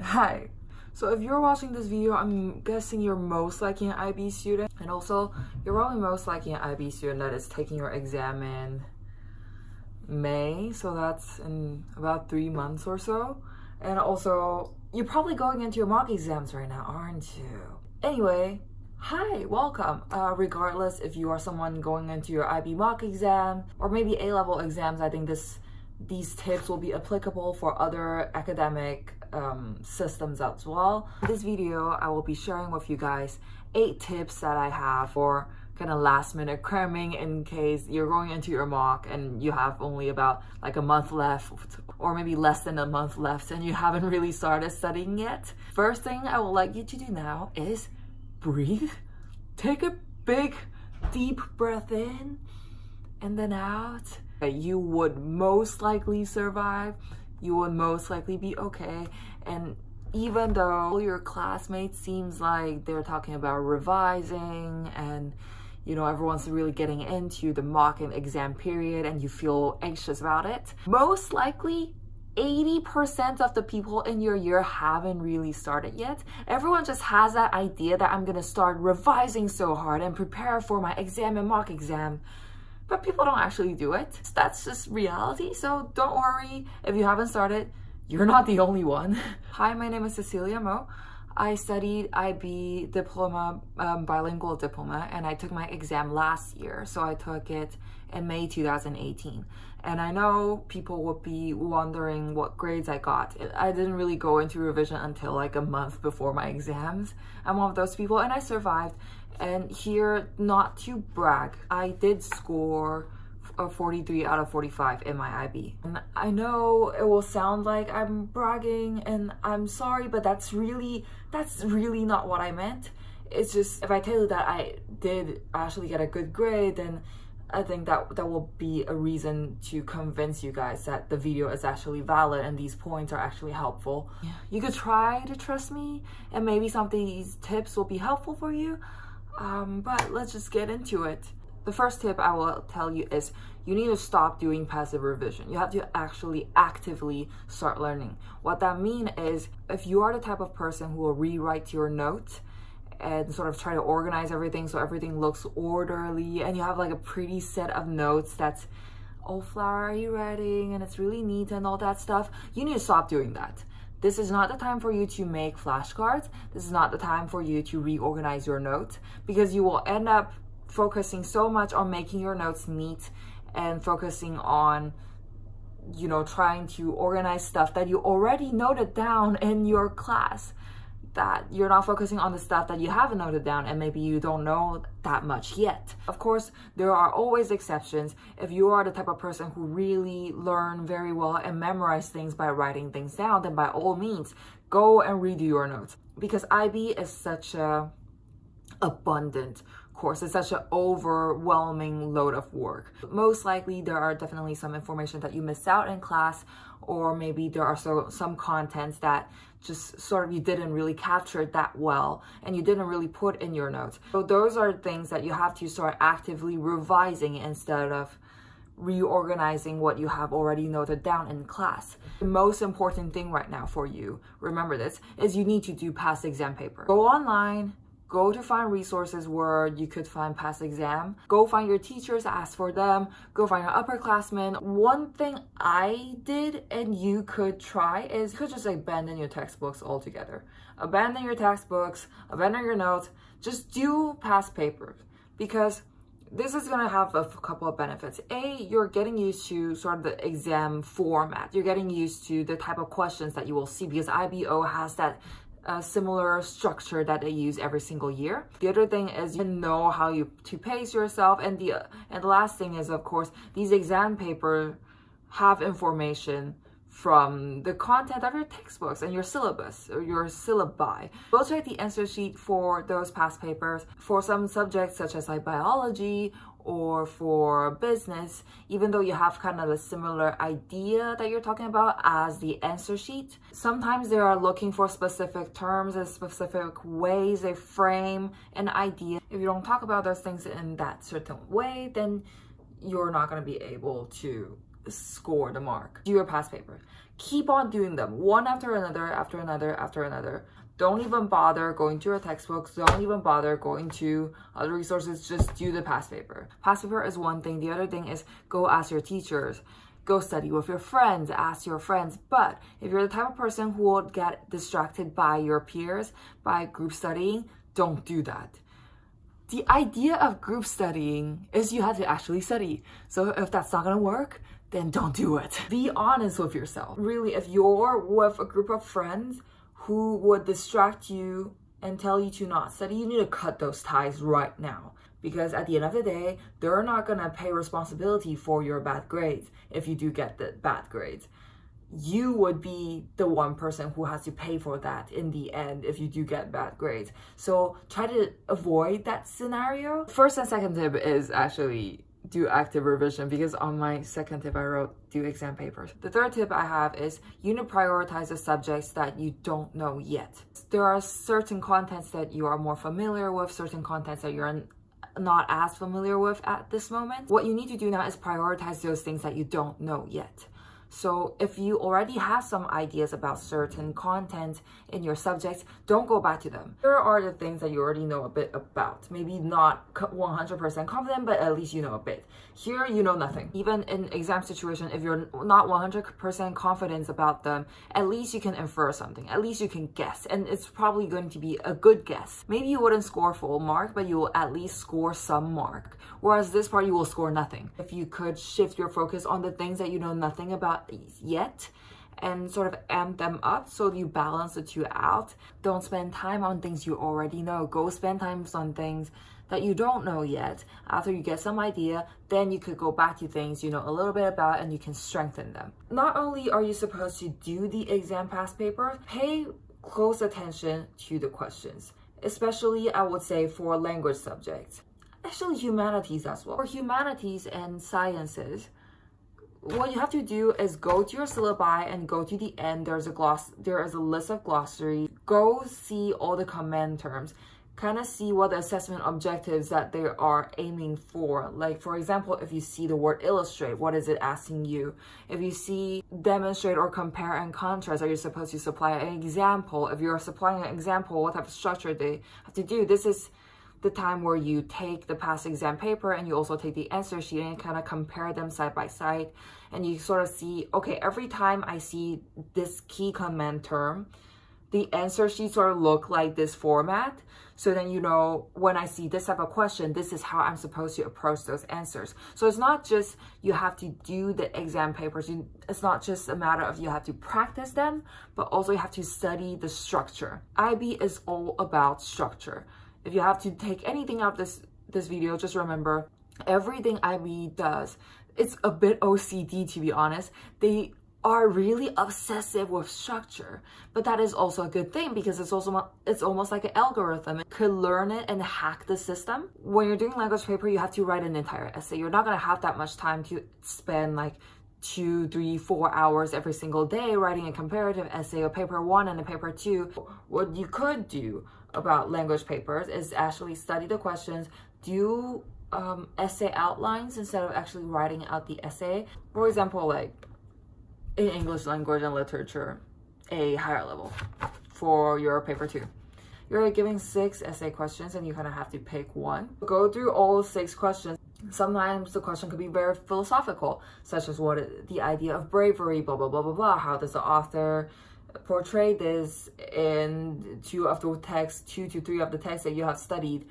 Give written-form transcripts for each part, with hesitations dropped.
Hi. So if you're watching this video, I'm guessing you're most likely an IB student, and also you're probably most likely an IB student that is taking your exam in May, so that's in about 3 months or so. And also you're probably going into your mock exams right now, aren't you? Anyway, hi, welcome. Regardless if you are someone going into your IB mock exam or maybe A-level exams, I think these tips will be applicable for other academic systems as well. In this video, I will be sharing with you guys 8 tips that I have for kind of last minute cramming in case you're going into your mock and you have only about like a month left or maybe less than a month left and you haven't really started studying yet. First thing I would like you to do now is breathe. Take a big deep breath in and then out. You would most likely survive. You would most likely be okay. And even though your classmates seems like they're talking about revising and everyone's really getting into the mock and exam period and you feel anxious about it, most likely 80% of the people in your year haven't really started yet. Everyone just has that idea that I'm gonna start revising so hard and prepare for my exam and mock exam. But people don't actually do it. That's just reality, so don't worry if you haven't started. You're not the only one. Hi, my name is Cecilia Mo. I studied IB diploma, bilingual diploma, and I took my exam last year. So I took it in May 2018. And I know people would be wondering what grades I got. I didn't really go into revision until like a month before my exams. I'm one of those people and I survived. And here, not to brag, I did score a 43 out of 45 in my IB. And I know it will sound like I'm bragging and I'm sorry, but that's really not what I meant. It's just, if I tell you that I did actually get a good grade, then I think that will be a reason to convince you guys that the video is actually valid and these points are actually helpful. Yeah. You could try to trust me and maybe some of these tips will be helpful for you. But let's just get into it. The first tip I will tell you is you need to stop doing passive revision. You have to actually actively start learning. What that means is if you are the type of person who will rewrite your notes and sort of try to organize everything so everything looks orderly and you have like a pretty set of notes that's all flowery writing and it's really neat and all that stuff, you need to stop doing that. This is not the time for you to make flashcards. This is not the time for you to reorganize your notes because you will end up focusing so much on making your notes neat and focusing on, trying to organize stuff that you already noted down in your class, that you're not focusing on the stuff that you haven't noted down and maybe you don't know that much yet. Of course, there are always exceptions. If you are the type of person who really learn very well and memorize things by writing things down, then by all means, go and redo your notes. Because IB is such a abundant course. It's such an overwhelming load of work. Most likely, there are definitely some information that you missed out in class, or maybe there are some contents that just sort of you didn't really capture it that well and you didn't really put in your notes. So those are things that you have to start actively revising instead of reorganizing what you have already noted down in class. The most important thing right now for you, remember this, is you need to do past exam paper. Go online, go to find resources where you could find past exam. Go find your teachers, ask for them. Go find your upperclassmen. One thing I did and you could try is you could just abandon your textbooks altogether. Abandon your textbooks, abandon your notes. Just do past papers because this is going to have a couple of benefits. A, you're getting used to sort of the exam format. You're getting used to the type of questions that you will see because IBO has that similar structure that they use every single year. The other thing is you know how to pace yourself, and the last thing is, of course, these exam papers have information from the content of your textbooks and your syllabus or your syllabi. Go check the answer sheet for those past papers. For some subjects such as like biology or for business, even though you have kind of a similar idea that you're talking about as the answer sheet, sometimes they are looking for specific terms and specific ways they frame an idea. If you don't talk about those things in that certain way, then you're not going to be able to score the mark. Do your past paper. Keep on doing them one after another, after another, after another. Don't even bother going to your textbooks. Don't even bother going to other resources. Just do the past paper. Past paper is one thing. The other thing is go ask your teachers. Go study with your friends. Ask your friends. But if you're the type of person who will get distracted by your peers, by group studying, don't do that. The idea of group studying is you have to actually study. So if that's not gonna work, then don't do it. Be honest with yourself. Really, if you're with a group of friends who would distract you and tell you to not study, you need to cut those ties right now. Because at the end of the day, they're not gonna pay responsibility for your bad grades if you do get the bad grades. You would be the one person who has to pay for that in the end if you do get bad grades. So try to avoid that scenario. First and second tip is actually do active revision, because on my second tip I wrote do exam papers. The third tip I have is you need to prioritize the subjects that you don't know yet. There are certain contents that you are more familiar with, certain contents that you're not as familiar with at this moment. What you need to do now is prioritize those things that you don't know yet. So if you already have some ideas about certain content in your subjects, don't go back to them. Here are the things that you already know a bit about. Maybe not 100% confident, but at least you know a bit. Here, you know nothing. Even in exam situation, if you're not 100% confident about them, at least you can infer something. At least you can guess. And it's probably going to be a good guess. Maybe you wouldn't score full mark, but you will at least score some mark. Whereas this part, you will score nothing. If you could shift your focus on the things that you know nothing about yet and sort of amp them up so you balance the two out. Don't spend time on things you already know. Go spend time on things that you don't know yet. After you get some idea, then you could go back to things you know a little bit about and you can strengthen them. Not only are you supposed to do the exam past paper, pay close attention to the questions, especially I would say for language subjects. Actually humanities as well. For humanities and sciences, what you have to do is go to your syllabi and go to the end. There is a list of glossary. Go see all the command terms. Kind of see what the assessment objectives that they are aiming for. Like for example, if you see the word illustrate, what is it asking you? If you see demonstrate or compare and contrast, are you supposed to supply an example? If you're supplying an example, what type of structure they have to do? This is the time where you take the past exam paper and you also take the answer sheet and kind of compare them side by side, and you sort of see, okay, every time I see this key command term, the answer sheet sort of look like this format. So then you know when I see this type of question, this is how I'm supposed to approach those answers. So it's not just you have to do the exam papers. It's not just a matter of you have to practice them, but also you have to study the structure. IB is all about structure. If you have to take anything out of this video, just remember everything IB does, it's a bit OCD to be honest. They are really obsessive with structure, but that is also a good thing because it's almost like an algorithm. It could learn it and hack the system. When you're doing language paper, you have to write an entire essay. You're not going to have that much time to spend like 2, 3, 4 hours every single day writing a comparative essay, a paper 1 and a paper 2. What you could do about language papers is actually study the questions, do essay outlines instead of actually writing out the essay. For example, like in English language and literature, a higher level for your paper 2. You're giving 6 essay questions and you kind of have to pick one. Go through all 6 questions. Sometimes the question could be very philosophical, such as what is the idea of bravery, blah, blah, blah, blah, blah. How does the author portray this in 2 to 3 of the texts that you have studied?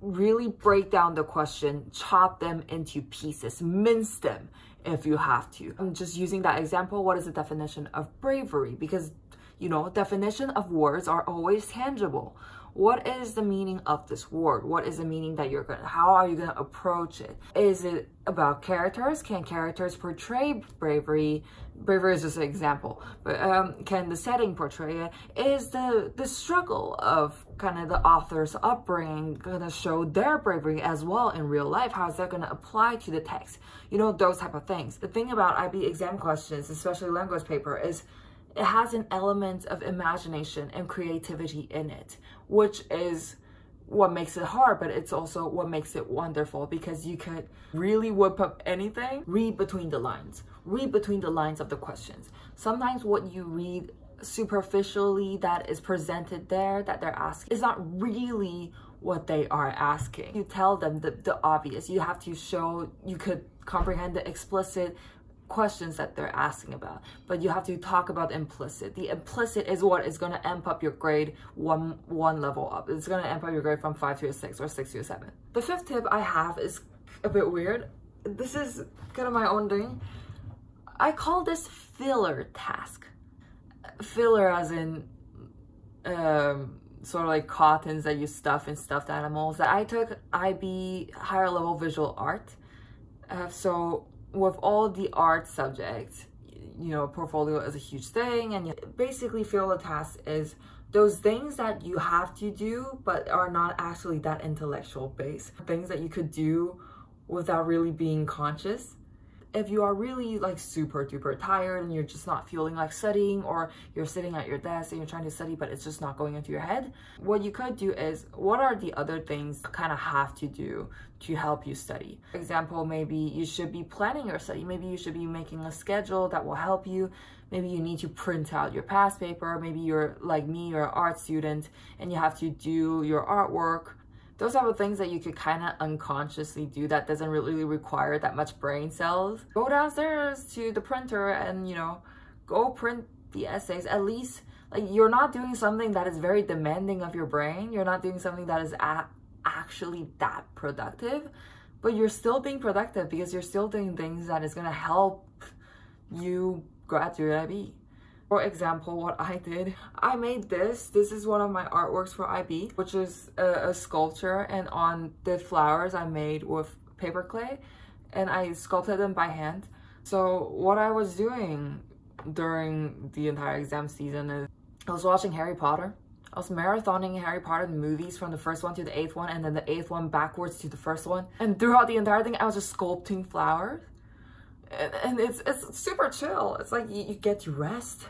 Really break down the question, chop them into pieces, mince them if you have to. I'm just using that example. What is the definition of bravery? Because, you know, definition of words are always tangible. What is the meaning of this word? What is the meaning that how are you gonna approach it? Is it about characters? Can characters portray bravery? Bravery is just an example, but can the setting portray it? Is the struggle of kind of the author's upbringing gonna show their bravery as well in real life? How is that gonna apply to the text? You know, those type of things. The thing about IB exam questions, especially language paper, is it has an element of imagination and creativity in it, which is what makes it hard, but it's also what makes it wonderful because you could really whip up anything, read between the lines. read between the lines of the questions. Sometimes what you read superficially that is presented there that they're asking is not really what they are asking. You tell them the obvious. You have to show you could comprehend the explicit questions that they're asking about, but you have to talk about implicit. The implicit is what is going to amp up your grade one level up. It's going to amp up your grade from 5 to a 6 or 6 to a 7. The fifth tip I have is a bit weird. This is kind of my own thing. I call this filler task. Filler as in sort of like cottons that you stuff in stuffed animals. That I took IB higher level visual art. So with all the art subjects, you know, portfolio is a huge thing, and basically filler task is those things that you have to do but are not actually that intellectual based. Things that you could do without really being conscious. If you are really like super duper tired and you're just not feeling like studying, or you're sitting at your desk and you're trying to study but it's just not going into your head, what you could do is, what are the other things you kind of have to do to help you study? For example, maybe you should be planning your study. Maybe you should be making a schedule that will help you. Maybe you need to print out your past paper. Maybe you're like me, you're an art student and you have to do your artwork. Those are the things that you could kind of unconsciously do that doesn't really require that much brain cells. Go downstairs to the printer and, you know, go print the essays. At least, like, you're not doing something that is very demanding of your brain. You're not doing something that is actually that productive, but you're still being productive because you're still doing things that is going to help you graduate IB. For example, what I did, I made this. This is one of my artworks for IB, which is a sculpture, and on the flowers I made with paper clay, and I sculpted them by hand. So what I was doing during the entire exam season is I was watching Harry Potter. I was marathoning Harry Potter movies from the first one to the 8th one, and then the 8th one backwards to the first one. And throughout the entire thing, I was just sculpting flowers. And it's super chill. It's like you get to rest.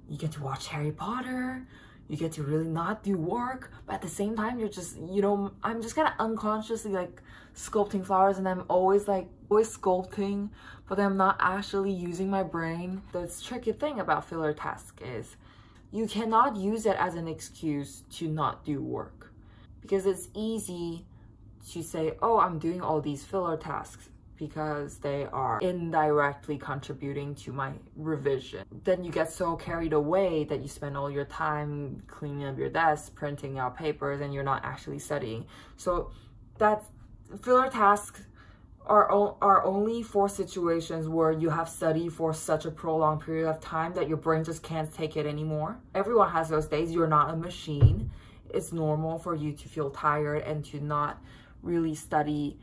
You get to watch Harry Potter, you get to really not do work, but at the same time, you're just, you know, I'm just kind of unconsciously like sculpting flowers, and I'm always sculpting, but I'm not actually using my brain. The tricky thing about filler task is you cannot use it as an excuse to not do work, because it's easy to say, oh, I'm doing all these filler tasks because they are indirectly contributing to my revision. Then you get so carried away that you spend all your time cleaning up your desk, printing out papers, and you're not actually studying. So that filler tasks are only for situations where you have studied for such a prolonged period of time that your brain just can't take it anymore. Everyone has those days. You're not a machine. It's normal for you to feel tired and to not really study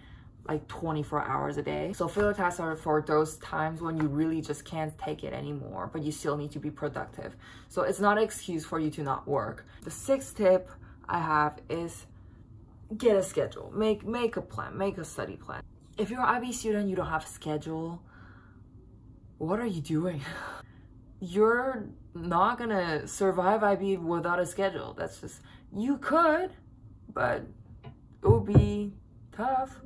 like 24 hours a day. So filler tasks are for those times when you really just can't take it anymore, but you still need to be productive. So it's not an excuse for you to not work. The sixth tip I have is get a schedule. Make a plan, make a study plan. If you're an IB student, you don't have a schedule, what are you doing? You're not gonna survive IB without a schedule. That's just, you could, but it would be tough.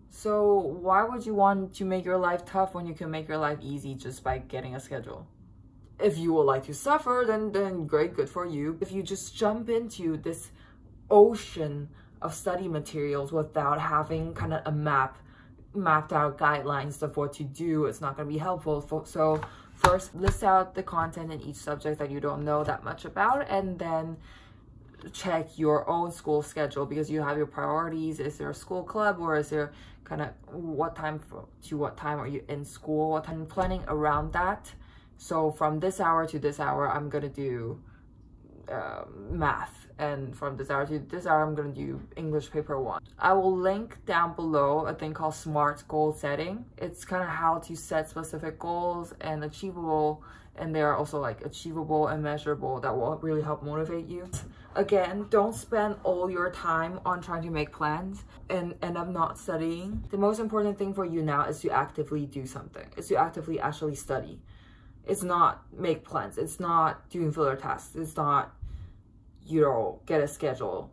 So why would you want to make your life tough when you can make your life easy just by getting a schedule? If you would like to suffer, then great, good for you. If you just jump into this ocean of study materials without having kind of a mapped out guidelines of what to do, it's not going to be helpful. So first, list out the content in each subject that you don't know that much about, and then check your own school schedule, because you have your priorities. Is there a school club, or is there kind of what time to what time are you in school? What time planning around that? So from this hour to this hour, I'm gonna do math, and from this hour to this hour, I'm gonna do English paper 1. I will link down below a thing called SMART goal setting. It's kind of how to set specific goals and achievable, and they are also like achievable and measurable, that will really help motivate you. Again, don't spend all your time on trying to make plans and end up not studying. The most important thing for you now is to actively do something. It's to actively actually study. It's not make plans. It's not doing filler tasks. It's not, you know, get a schedule.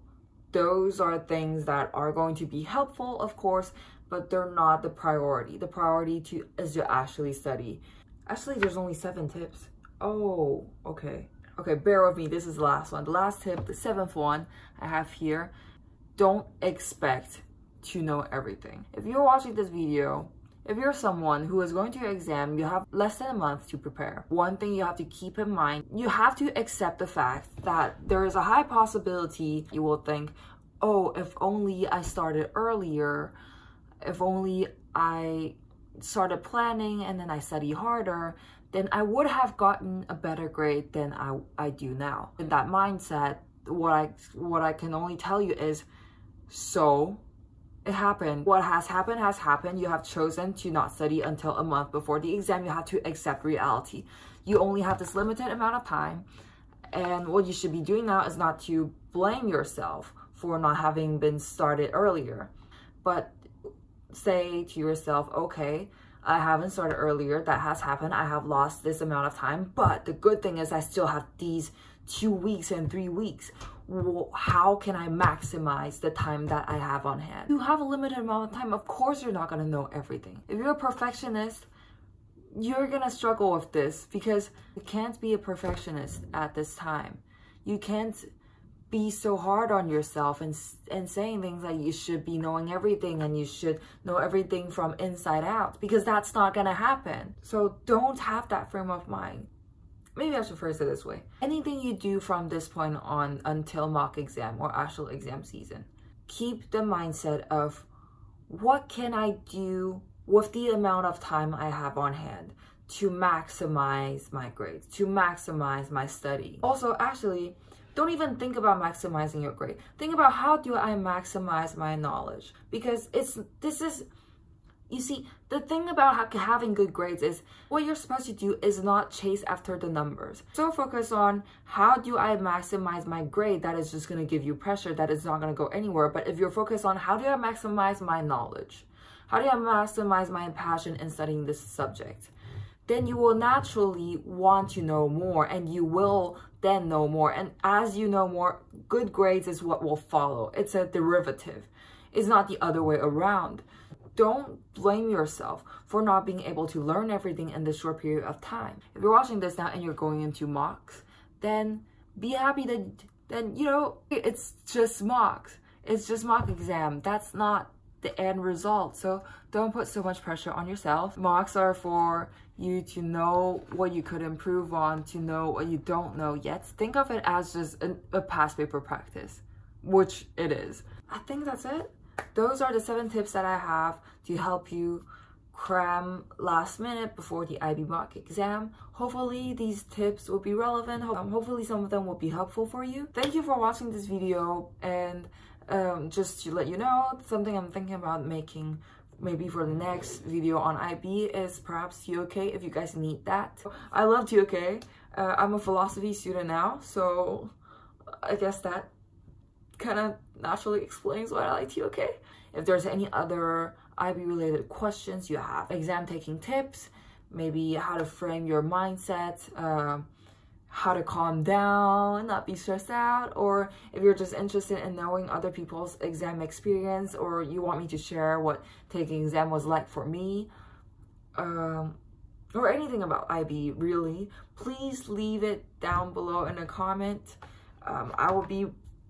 Those are things that are going to be helpful, of course, but they're not the priority. The priority is to actually study. Actually, there's only 7 tips. Oh, okay. Okay, bear with me. This is the last one. The last tip, the 7th one I have here. Don't expect to know everything. If you're watching this video, if you're someone who is going to your exam, you have less than a month to prepare. One thing you have to keep in mind, you have to accept the fact that there is a high possibility you will think, oh, if only I started earlier, if only I started planning and then I study harder, then I would have gotten a better grade than I do now. In that mindset, what I can only tell you is, so it happened. What has happened has happened. You have chosen to not study until a month before the exam. You have to accept reality. You only have this limited amount of time. And what you should be doing now is not to blame yourself for not having been started earlier, but say to yourself, okay, I haven't started earlier. That has happened. I have lost this amount of time. But the good thing is I still have these 2 weeks and 3 weeks. How can I maximize the time that I have on hand? You have a limited amount of time. Of course, you're not going to know everything. If you're a perfectionist, you're going to struggle with this because you can't be a perfectionist at this time. You can't be so hard on yourself and saying things like you should be knowing everything and you should know everything from inside out, because that's not going to happen. So don't have that frame of mind. Maybe I should phrase it this way. Anything you do from this point on until mock exam or actual exam season, keep the mindset of what can I do with the amount of time I have on hand to maximize my grades, to maximize my study. Also, actually, don't even think about maximizing your grade. Think about how do I maximize my knowledge? Because you see, the thing about having good grades is what you're supposed to do is not chase after the numbers. So focus on how do I maximize my grade, that is just going to give you pressure, that is not going to go anywhere. But if you're focused on how do I maximize my knowledge, how do I maximize my passion in studying this subject, then you will naturally want to know more and you will then know more. And as you know more, good grades is what will follow. It's a derivative. It's not the other way around. Don't blame yourself for not being able to learn everything in this short period of time. If you're watching this now and you're going into mocks, then be happy that, you know, it's just mocks. It's just mock exam. That's not the end result. So don't put so much pressure on yourself. Mocks are for you to know what you could improve on, to know what you don't know yet. Think of it as just a past paper practice, which it is. I think that's it. Those are the 7 tips that I have to help you cram last minute before the IB mock exam. Hopefully these tips will be relevant. Hopefully some of them will be helpful for you. Thank you for watching this video, and just to let you know, something I'm thinking about making maybe for the next video on IB is perhaps TOK if you guys need that. I love TOK. I'm a philosophy student now, so I guess that kind of naturally explains why I like TOK. If there's any other IB related questions you have, exam taking tips, maybe how to frame your mindset, how to calm down and not be stressed out, or if you're just interested in knowing other people's exam experience, or you want me to share what taking exam was like for me, or anything about IB really, please leave it down below in a comment. I will be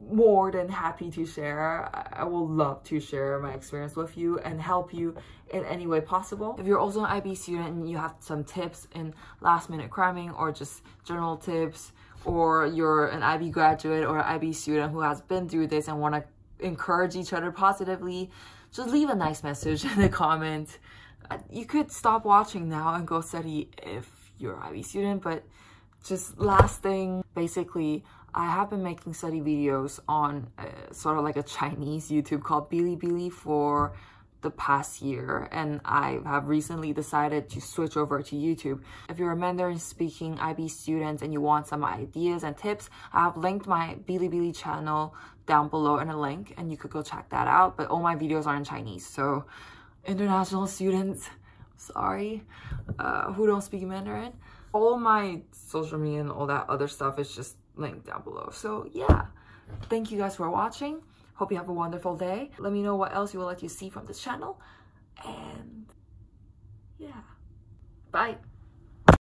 more than happy to share. I will love to share my experience with you and help you in any way possible. If you're also an IB student and you have some tips in last minute cramming or just general tips, or you're an IB graduate or an IB student who has been through this and want to encourage each other positively, just leave a nice message in the comment. You could stop watching now and go study if you're an IB student, but just last thing, basically, I have been making study videos on sort of like a Chinese YouTube called Bilibili for the past year, and I have recently decided to switch over to YouTube. If you're a Mandarin speaking IB student and you want some ideas and tips, I have linked my Bilibili channel down below in a link and you could go check that out, but all my videos are in Chinese, so international students, sorry, who don't speak Mandarin, all my social media and all that other stuff is just linked down below. So yeah, thank you guys for watching. Hope you have a wonderful day. Let me know what else you would like to see from this channel. And yeah, bye.